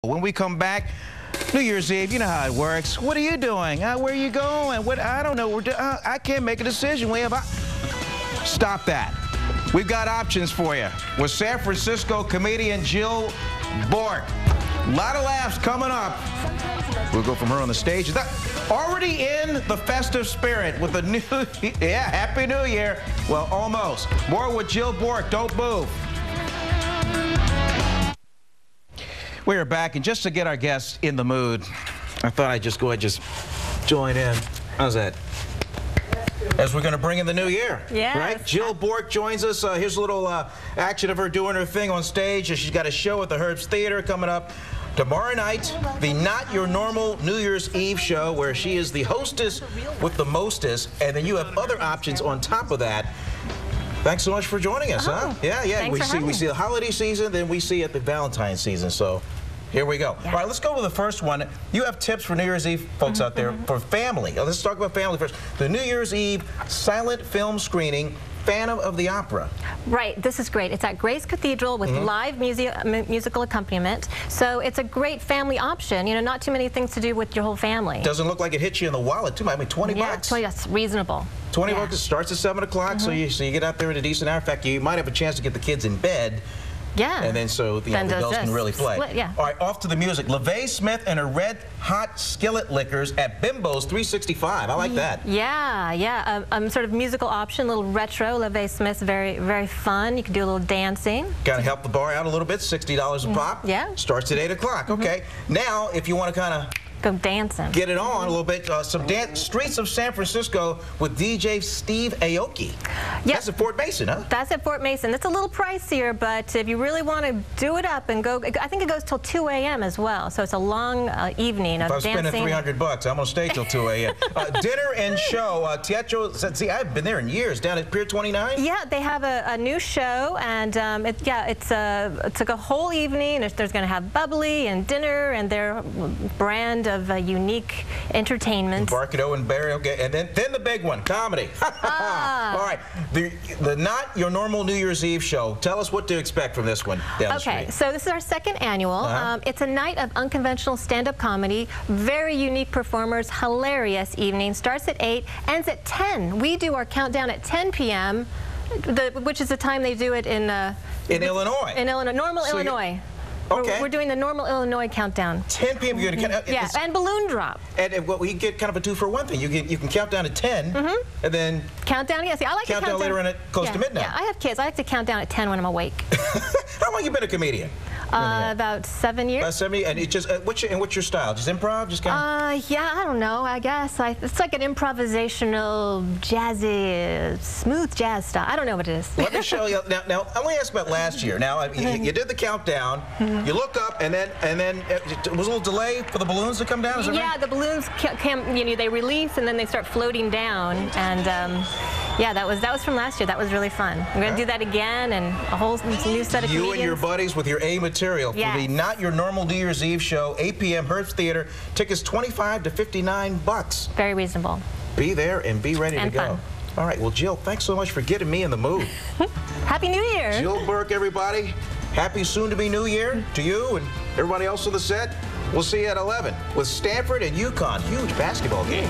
When we come back, New Year's Eve, you know how it works. What are you doing? Where are you going? I don't know. I can't make a decision. Stop that. We've got options for you with San Francisco comedian Jill Bourque. A lot of laughs coming up. We'll go from her on the stage. Already in the festive spirit with the new, Happy New Year. Well, almost. More with Jill Bourque. Don't move. We are back, and just to get our guests in the mood, I thought I'd just go ahead and join in. How's that? As we're going to bring in the new year. Yes. Right? Jill Bourque joins us. Here's a little action of her doing her thing on stage. She's got a show at the Herbst Theatre coming up tomorrow night, the Not Your Normal New Year's Eve show, where she is the hostess with the mostest, and then you have other options on top of that. Thanks so much for joining us, huh? Yeah. We see the holiday season, then we see at the Valentine's season. So here we go. All right, let's go with the first one. You have tips for New Year's Eve folks out there for family. Let's talk about family first. The New Year's Eve silent film screening, Phantom of the Opera. Right, this is great. It's at Grace Cathedral with live musical accompaniment. So it's a great family option. You know, not too many things to do with your whole family. Doesn't look like it hits you in the wallet too much. I mean, 20 bucks. 20, that's reasonable. 20 bucks. It starts at 7 o'clock, so you get out there at a decent hour. In fact, you might have a chance to get the kids in bed. Yeah. And then so the adults can really play. All right, off to the music. LaVey Smith and her Red Hot Skillet Lickers at Bimbo's 365. I like that. Yeah. Sort of musical option, a little retro. LaVey Smith's very fun. You can do a little dancing. Got to help the bar out a little bit. $60 a pop. Yeah. Starts at 8 o'clock. Okay. Now, if you want to kind of go dancing, get it on a little bit. Some Streets of San Francisco with DJ Steve Aoki. Yeah. That's at Fort Mason, huh? That's at Fort Mason. It's a little pricier, but if you really want to do it up and go, I think it goes till 2 a.m. as well. So it's a long evening of dancing. If I'm spending $300, I'm going to stay till 2 a.m. Dinner and show. Teatro, see, I've been there in years. Down at Pier 29? Yeah, they have a new show, and it's like a whole evening. There's going to have bubbly and dinner and their brand of unique entertainment. Barkido and Barry, okay. And then the big one, comedy. All right, the Not Your Normal New Year's Eve show. Tell us what to expect from this one down the street. Okay, so this is our second annual. It's a night of unconventional stand-up comedy, very unique performers, hilarious evening. Starts at 8, ends at 10. We do our countdown at 10 p.m., which is the time they do it in Illinois. In Illinois, normal Illinois. Okay. We're doing the normal Illinois countdown. 10 p.m. you're going to count. And balloon drop. And we get kind of a 2-for-1 thing. You can count down at 10, and then countdown. Yeah, see, I like to count down later on close to midnight. Yeah, I have kids. I like to count down at 10 when I'm awake. How long have you been a comedian? About 7 years. About 7 years. And it just what's your style? Just improv? Just kind of? Yeah, I don't know. I guess it's like an improvisational, jazzy, smooth jazz style. I don't know what it is. Let me show you. Now, I want to ask about last year. Now, you did the countdown. You look up, and then it was a little delay for the balloons to come down. Is that right? The balloons they release, and then they start floating down. And yeah, that was from last year. That was really fun. We're going to do that again, and a whole new set of comedians. You and your buddies with your A material for the Not Your Normal New Year's Eve show, 8 p.m. Herbst Theatre. Tickets $25 to $59. Very reasonable. Be there and be ready to go. Fun. All right, well, Jill, thanks so much for getting me in the mood. Happy New Year. Jill Bourque, everybody. Happy soon-to-be New Year to you and everybody else on the set. We'll see you at 11 with Stanford and UConn. Huge basketball game.